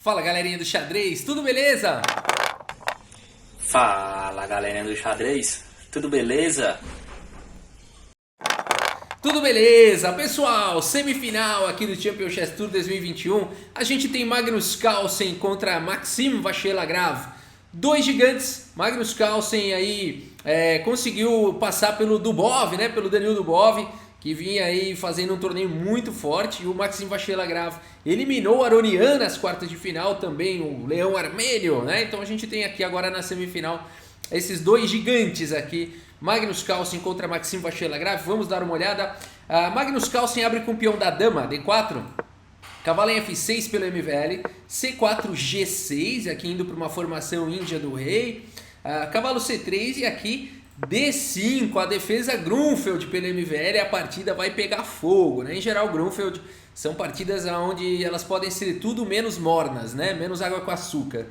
Fala galerinha do xadrez, tudo beleza? Fala galerinha do xadrez, tudo beleza? Tudo beleza, pessoal, semifinal aqui do Champion Chess Tour 2021, a gente tem Magnus Carlsen contra Maxime Vachier-Lagrave, dois gigantes. Magnus Carlsen aí conseguiu passar pelo Dubov, né, pelo Daniil Dubov, que vinha aí fazendo um torneio muito forte, e o Maxime Vachier-Lagrave eliminou o Aronian nas quartas de final, também o Leão Armênio, né? Então a gente tem aqui agora na semifinal esses dois gigantes aqui, Magnus Carlsen contra Maxime Vachier-Lagrave. Vamos dar uma olhada. Magnus Carlsen abre com o peão da dama, D4, cavalo em F6 pelo MVL, C4, G6, aqui indo para uma formação índia do rei, cavalo C3 e aqui D5, a defesa Grunfeld pelo MVL, a partida vai pegar fogo, né? Em geral, Grunfeld são partidas onde elas podem ser tudo menos mornas, né? Menos água com açúcar.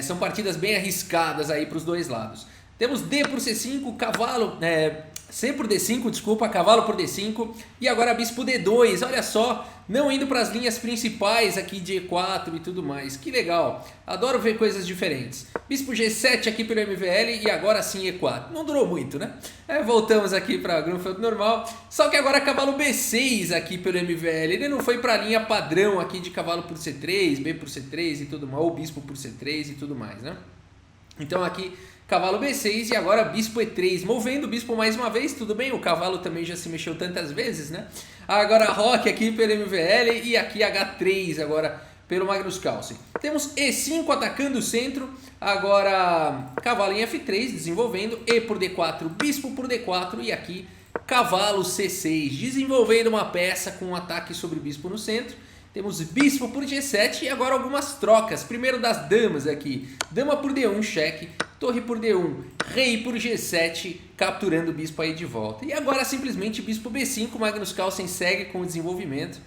São partidas bem arriscadas aí para os dois lados. Temos D por C5, cavalo, C por D5, desculpa, cavalo por D5 e agora bispo D2, olha só, não indo para as linhas principais aqui de E4 e tudo mais, que legal, adoro ver coisas diferentes. Bispo G7 aqui pelo MVL e agora sim E4, não durou muito, né? Voltamos aqui para Grunfeld normal, só que agora cavalo B6 aqui pelo MVL, ele não foi para a linha padrão aqui de cavalo por C3, B por C3 e tudo mais, ou bispo por C3 e tudo mais, né? Então aqui cavalo B6 e agora bispo E3, movendo o bispo mais uma vez, tudo bem, o cavalo também já se mexeu tantas vezes, né? Agora roque aqui pelo MVL e aqui H3 agora pelo Magnus Carlsen. Temos E5 atacando o centro, agora cavalo em F3 desenvolvendo, E por D4, bispo por D4 e aqui cavalo C6, desenvolvendo uma peça com um ataque sobre o bispo no centro. Temos bispo por G7 e agora algumas trocas. Primeiro das damas aqui. Dama por D1, cheque. Torre por D1, rei por G7, capturando o bispo aí de volta. E agora simplesmente bispo B5, Magnus Carlsen segue com o desenvolvimento.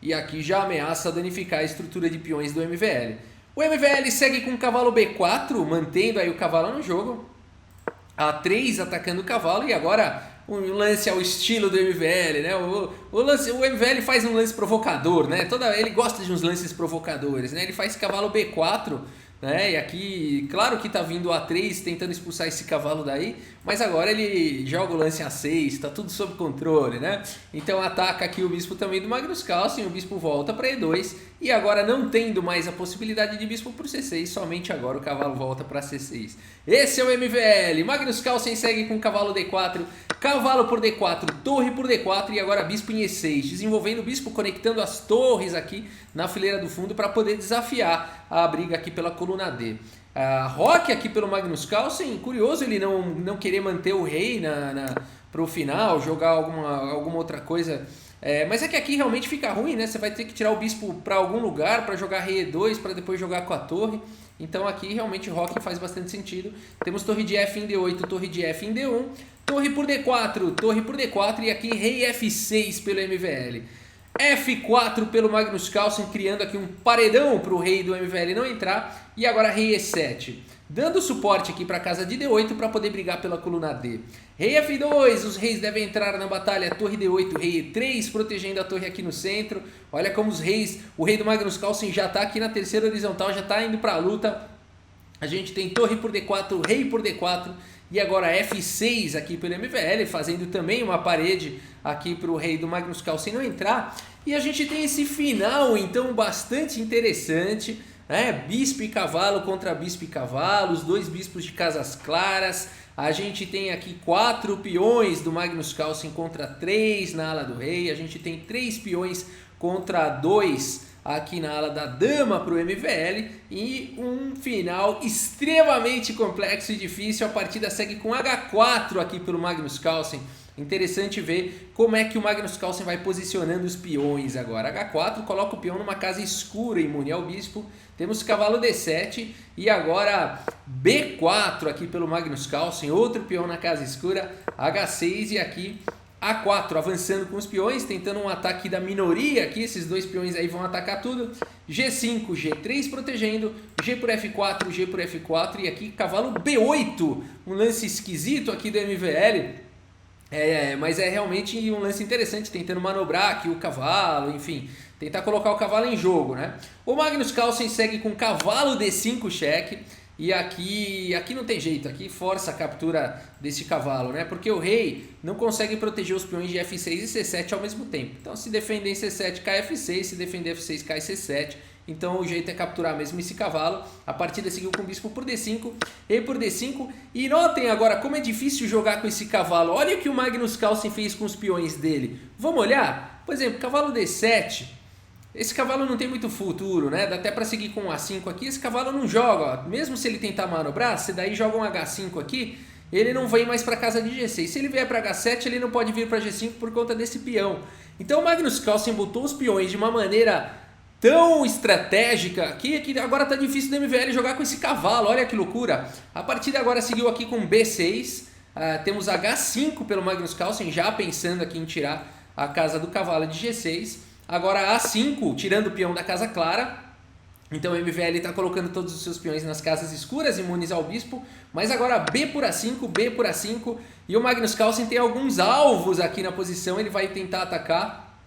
E aqui já ameaça danificar a estrutura de peões do MVL. O MVL segue com o cavalo B4, mantendo aí o cavalo no jogo. A3 atacando o cavalo e agora um lance ao estilo do MVL, né? O MVL faz um lance provocador, né? Ele gosta de uns lances provocadores, né? Ele faz cavalo B4, né? E aqui, claro que tá vindo o A3 tentando expulsar esse cavalo daí, mas agora ele joga o lance A6, tá tudo sob controle, né? Então ataca aqui o bispo também do Magnus Carlsen, o bispo volta para E2 e agora não tendo mais a possibilidade de bispo por C6, somente agora o cavalo volta para C6. Esse é o MVL, Magnus Carlsen segue com cavalo D4, cavalo por D4, torre por D4 e agora bispo em E6, desenvolvendo o bispo, conectando as torres aqui na fileira do fundo para poder desafiar a briga aqui pela coluna D. Roque aqui pelo Magnus Carlsen, curioso ele não querer manter o rei para o final, jogar alguma outra coisa. Mas é que aqui realmente fica ruim, né? Você vai ter que tirar o bispo para algum lugar para jogar rei E2, para depois jogar com a torre. Então aqui realmente roque faz bastante sentido. Temos torre de F em D8, torre de F em D1, torre por D4 e aqui rei F6 pelo MVL. F4 pelo Magnus Carlsen, criando aqui um paredão para o rei do MVL não entrar. E agora rei E7, dando suporte aqui para a casa de D8 para poder brigar pela coluna D. Rei F2, os reis devem entrar na batalha, torre D8, rei E3, protegendo a torre aqui no centro. Olha como os reis, o rei do Magnus Carlsen já está aqui na terceira horizontal, já está indo para a luta. A gente tem torre por D4, rei por D4 e agora F6 aqui pelo MVL, fazendo também uma parede aqui para o rei do Magnus Carlsen não entrar. E a gente tem esse final então bastante interessante, bispo e cavalo contra bispo e cavalo, os dois bispos de casas claras. A gente tem aqui 4 peões do Magnus Carlsen contra 3 na ala do rei. A gente tem 3 peões contra 2 aqui na ala da dama para o MVL. E um final extremamente complexo e difícil. A partida segue com H4 aqui pelo Magnus Carlsen. Interessante ver como é que o Magnus Carlsen vai posicionando os peões agora. H4 coloca o peão numa casa escura, imune ao bispo. Temos cavalo D7 e agora B4 aqui pelo Magnus Carlsen. Outro peão na casa escura, H6 e aqui A4 avançando com os peões, tentando um ataque da minoria aqui. Esses dois peões aí vão atacar tudo. G5, G3 protegendo, G por F4, G por F4 e aqui cavalo B8. Um lance esquisito aqui do MVL. Mas é realmente um lance interessante, tentando manobrar aqui o cavalo, enfim, tentar colocar o cavalo em jogo, né? O Magnus Carlsen segue com cavalo D5 cheque. E aqui não tem jeito, aqui força a captura desse cavalo, né? Porque o rei não consegue proteger os peões de F6 e C7 ao mesmo tempo. Então se defender em C7 cai F6, se defender F6 cai C7. Então o jeito é capturar mesmo esse cavalo. A partida seguiu com o bispo por D5, rei por D5. E notem agora como é difícil jogar com esse cavalo. Olha o que o Magnus Carlsen fez com os peões dele. Vamos olhar? Por exemplo, cavalo D7. Esse cavalo não tem muito futuro, né? Dá até para seguir com um A5 aqui. Esse cavalo não joga, ó. Mesmo se ele tentar manobrar, se daí joga um H5 aqui, ele não vem mais para casa de G6. Se ele vier para H7, ele não pode vir para G5 por conta desse peão. Então o Magnus Carlsen botou os peões de uma maneira tão estratégica que agora tá difícil do MVL jogar com esse cavalo. Olha que loucura. A partida agora seguiu aqui com B6. Temos H5 pelo Magnus Carlsen, já pensando aqui em tirar a casa do cavalo de G6. Agora A5, tirando o peão da casa clara. Então o MVL está colocando todos os seus peões nas casas escuras, imunes ao bispo. Mas agora B por A5, B por A5. E o Magnus Carlsen tem alguns alvos aqui na posição. Ele vai tentar atacar.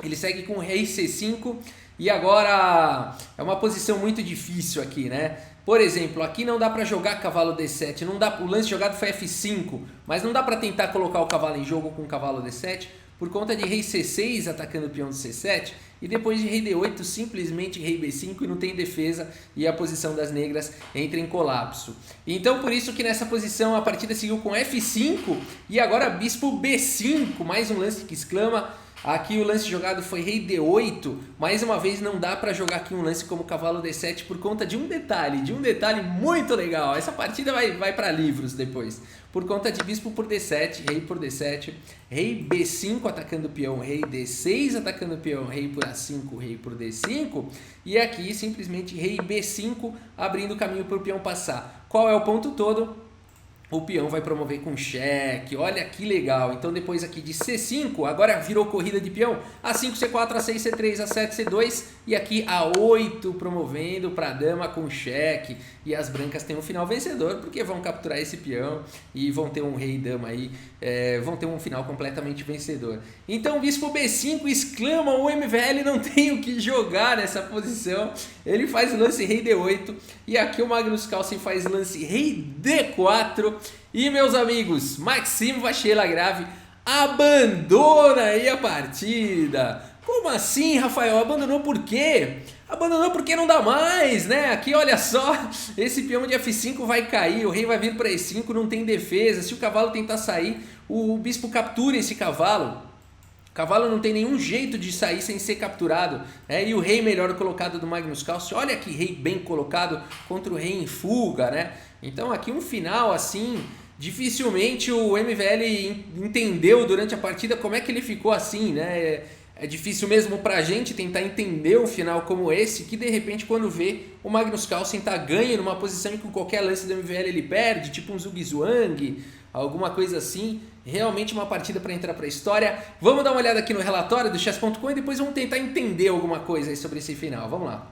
Ele segue com o rei C5. E agora é uma posição muito difícil aqui, né? Por exemplo, aqui não dá para jogar cavalo D7. Não dá, o lance jogado foi F5. Mas não dá para tentar colocar o cavalo em jogo com o cavalo D7. Por conta de rei C6 atacando o peão de C7 e depois de rei D8 simplesmente rei B5 e não tem defesa e a posição das negras entra em colapso. Então por isso que nessa posição a partida seguiu com F5 e agora bispo B5, mais um lance que exclama. Aqui o lance jogado foi rei D8, mais uma vez não dá para jogar aqui um lance como cavalo D7 por conta de um detalhe muito legal. Essa partida vai para livros depois. Por conta de bispo por D7, rei por D7, rei B5 atacando o peão, rei D6 atacando o peão, rei por A5, rei por D5. E aqui simplesmente rei B5 abrindo o caminho para o peão passar. Qual é o ponto todo? O peão vai promover com cheque, olha que legal. Então depois aqui de C5, agora virou corrida de peão. A5, C4, A6, C3, A7, C2 e aqui A8 promovendo para a dama com cheque. E as brancas têm um final vencedor porque vão capturar esse peão e vão ter um rei e dama aí, vão ter um final completamente vencedor. Então bispo B5 exclama, o MVL não tem o que jogar nessa posição. Ele faz o lance rei D8 e aqui o Magnus Carlsen faz lance rei D4. E meus amigos, Maxime Vachier-Lagrave abandona aí a partida. Como assim, Rafael? Abandonou por quê? Abandonou porque não dá mais, né? Aqui olha só, esse peão de F5 vai cair, o rei vai vir para E5, não tem defesa. Se o cavalo tentar sair, o bispo captura esse cavalo. O cavalo não tem nenhum jeito de sair sem ser capturado, né? E o rei melhor colocado do Magnus Carlsen, olha que rei bem colocado contra o rei em fuga, né? Então aqui um final assim, dificilmente o MVL entendeu durante a partida como é que ele ficou assim, né? É difícil mesmo pra gente tentar entender um final como esse, que de repente quando vê o Magnus Carlsen tá ganho numa posição em que com qualquer lance do MVL ele perde, tipo um Zugzwang, alguma coisa assim. Realmente uma partida para entrar para a história. Vamos dar uma olhada aqui no relatório do chess.com e depois vamos tentar entender alguma coisa aí sobre esse final. Vamos lá.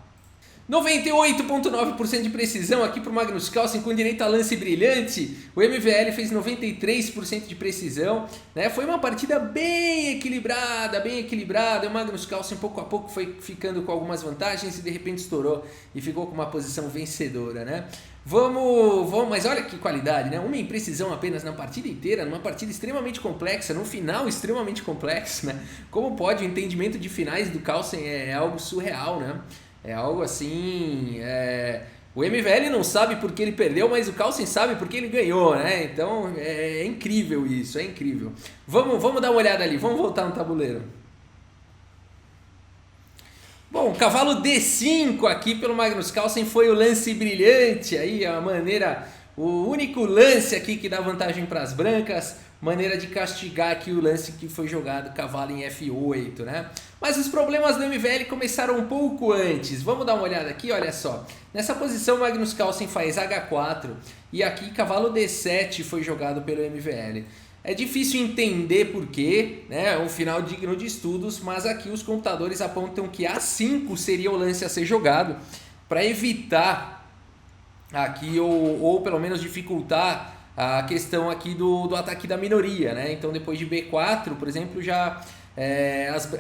98,9% de precisão aqui para o Magnus Carlsen com direito a lance brilhante. O MVL fez 93% de precisão, né? Foi uma partida bem equilibrada. O Magnus Carlsen pouco a pouco foi ficando com algumas vantagens e de repente estourou e ficou com uma posição vencedora, né? Vamos, mas olha que qualidade, né? Uma imprecisão apenas na partida inteira, numa partida extremamente complexa, num final extremamente complexo, né? Como pode? O entendimento de finais do Carlsen é algo surreal, né? É algo assim, o MVL não sabe porque ele perdeu, mas o Carlsen sabe porque ele ganhou, né? Então é incrível isso, é incrível. Vamos dar uma olhada ali, vamos voltar no tabuleiro. Bom, cavalo D5 aqui pelo Magnus Carlsen foi o lance brilhante, aí a maneira, o único lance aqui que dá vantagem para as brancas, maneira de castigar aqui o lance que foi jogado, cavalo em F8, né? Mas os problemas do MVL começaram um pouco antes. Vamos dar uma olhada aqui, olha só. Nessa posição Magnus Carlsen faz H4 e aqui cavalo D7 foi jogado pelo MVL. É difícil entender porquê, né? É um final digno de estudos, mas aqui os computadores apontam que A5 seria o lance a ser jogado para evitar aqui ou pelo menos dificultar a questão aqui do ataque da minoria, né? Então depois de B4, por exemplo, já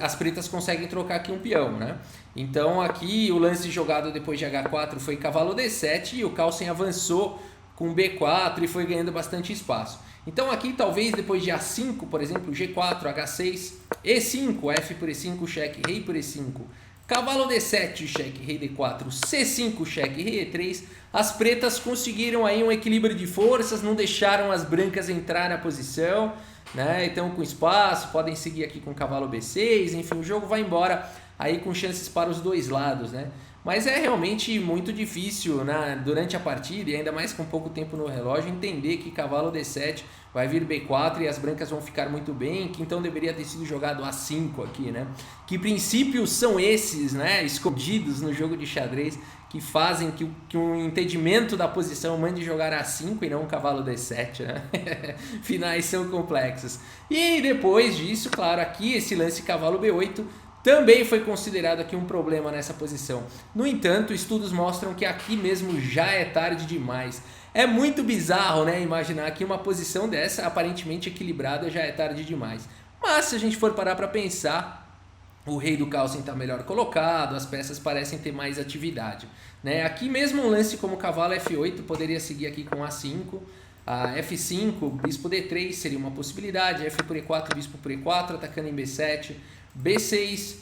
as pretas conseguem trocar aqui um peão, né? Então aqui o lance jogado depois de H4 foi cavalo D7 e o Carlsen avançou com B4 e foi ganhando bastante espaço. Então aqui talvez depois de A5, por exemplo, G4, H6, E5, F por E5, cheque, rei por E5, cavalo D7, cheque, rei D4, C5, cheque, rei E3, as pretas conseguiram aí um equilíbrio de forças, não deixaram as brancas entrar na posição, né? Então com espaço, podem seguir aqui com cavalo B6, enfim, o jogo vai embora aí com chances para os dois lados, né? Mas é realmente muito difícil, né, durante a partida, e ainda mais com pouco tempo no relógio, entender que cavalo D7 vai vir B4 e as brancas vão ficar muito bem, que então deveria ter sido jogado A5 aqui, né? Que princípios são esses, né, escondidos no jogo de xadrez, que fazem que um entendimento da posição mande jogar A5 e não um cavalo D7, né? Finais são complexos. E depois disso, claro, aqui esse lance cavalo B8 também foi considerado aqui um problema nessa posição. No entanto, estudos mostram que aqui mesmo já é tarde demais. É muito bizarro, né, imaginar que uma posição dessa, aparentemente equilibrada, já é tarde demais. Mas se a gente for parar para pensar, o rei do Carlsen está melhor colocado, as peças parecem ter mais atividade, né? Aqui mesmo um lance como cavalo F8 poderia seguir aqui com A5, a F5, bispo D3 seria uma possibilidade, F por E4, bispo por E4, atacando em B7, B6,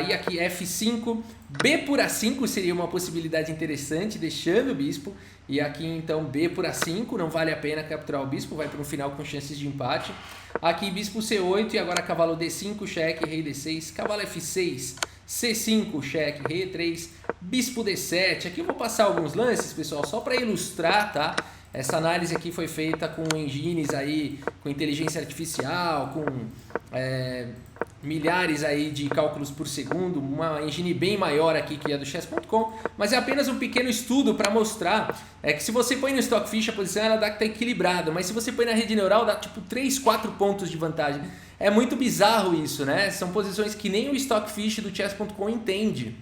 e aqui F5, B por A5 seria uma possibilidade interessante, deixando o bispo, e aqui então B por A5, não vale a pena capturar o bispo, vai para um final com chances de empate. Aqui bispo C8 e agora cavalo D5, cheque, rei D6, cavalo F6, C5, cheque, rei E3, bispo D7. Aqui eu vou passar alguns lances, pessoal, só para ilustrar, tá? Essa análise aqui foi feita com engines aí, com inteligência artificial, com milhares aí de cálculos por segundo, uma engine bem maior aqui que a do chess.com, mas é apenas um pequeno estudo para mostrar que se você põe no Stockfish a posição ela dá que tá equilibrada, mas se você põe na rede neural dá tipo 3, 4 pontos de vantagem. É muito bizarro isso, né? São posições que nem o Stockfish do chess.com entende.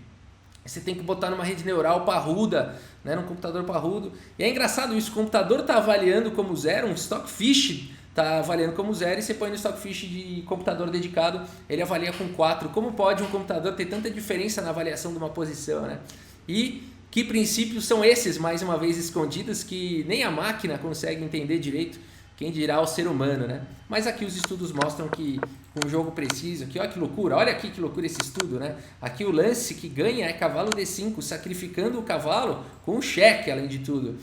Você tem que botar numa rede neural parruda, né, num computador parrudo. E é engraçado isso, o computador está avaliando como zero, um Stockfish está avaliando como zero, e você põe no Stockfish de computador dedicado, ele avalia com 4. Como pode um computador ter tanta diferença na avaliação de uma posição, né? E que princípios são esses, mais uma vez escondidos, que nem a máquina consegue entender direito, quem dirá o ser humano, né? Mas aqui os estudos mostram que com um jogo preciso, aqui olha que loucura, olha aqui que loucura esse estudo, né? Aqui o lance que ganha é cavalo D5, sacrificando o cavalo com um cheque, além de tudo.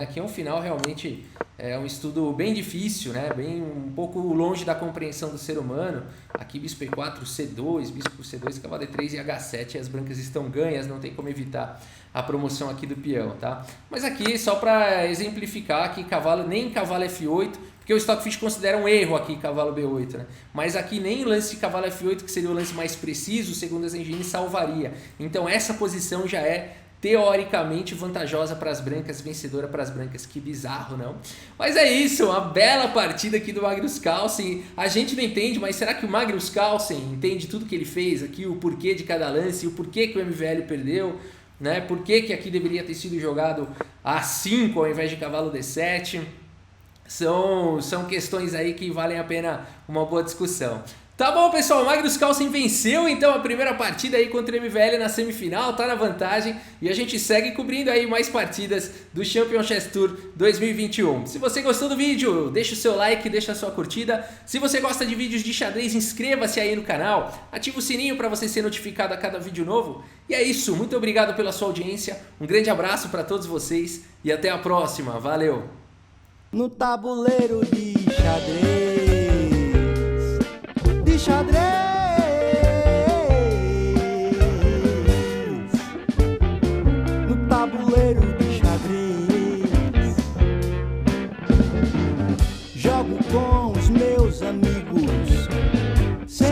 Aqui é um final realmente, é um estudo bem difícil, né? Bem um pouco longe da compreensão do ser humano. Aqui bispo E4, C2, bispo C2, cavalo D3 e H7, e as brancas estão ganhas, não tem como evitar a promoção aqui do peão, tá? Mas aqui só para exemplificar que cavalo, nem cavalo F8, porque o Stockfish considera um erro aqui cavalo B8, né? Mas aqui nem lance de cavalo F8, que seria o lance mais preciso, segundo as engines, salvaria. Então essa posição já é teoricamente vantajosa para as brancas, vencedora para as brancas. Que bizarro, não? Mas é isso, uma bela partida aqui do Magnus Carlsen. A gente não entende, mas será que o Magnus Carlsen entende tudo que ele fez aqui, o porquê de cada lance, o porquê que o MVL perdeu, né? Por que aqui deveria ter sido jogado A5 ao invés de cavalo D7? São questões aí que valem a pena uma boa discussão. Tá bom, pessoal, o Magnus Carlsen venceu então a primeira partida aí contra o MVL na semifinal, tá na vantagem, e a gente segue cobrindo aí mais partidas do Champion Chess Tour 2021. Se você gostou do vídeo, deixa o seu like, deixa a sua curtida. Se você gosta de vídeos de xadrez, inscreva-se aí no canal, ativa o sininho para você ser notificado a cada vídeo novo. E é isso, muito obrigado pela sua audiência, um grande abraço para todos vocês e até a próxima, valeu! No tabuleiro de xadrez, no tabuleiro de xadrez, jogo com os meus amigos.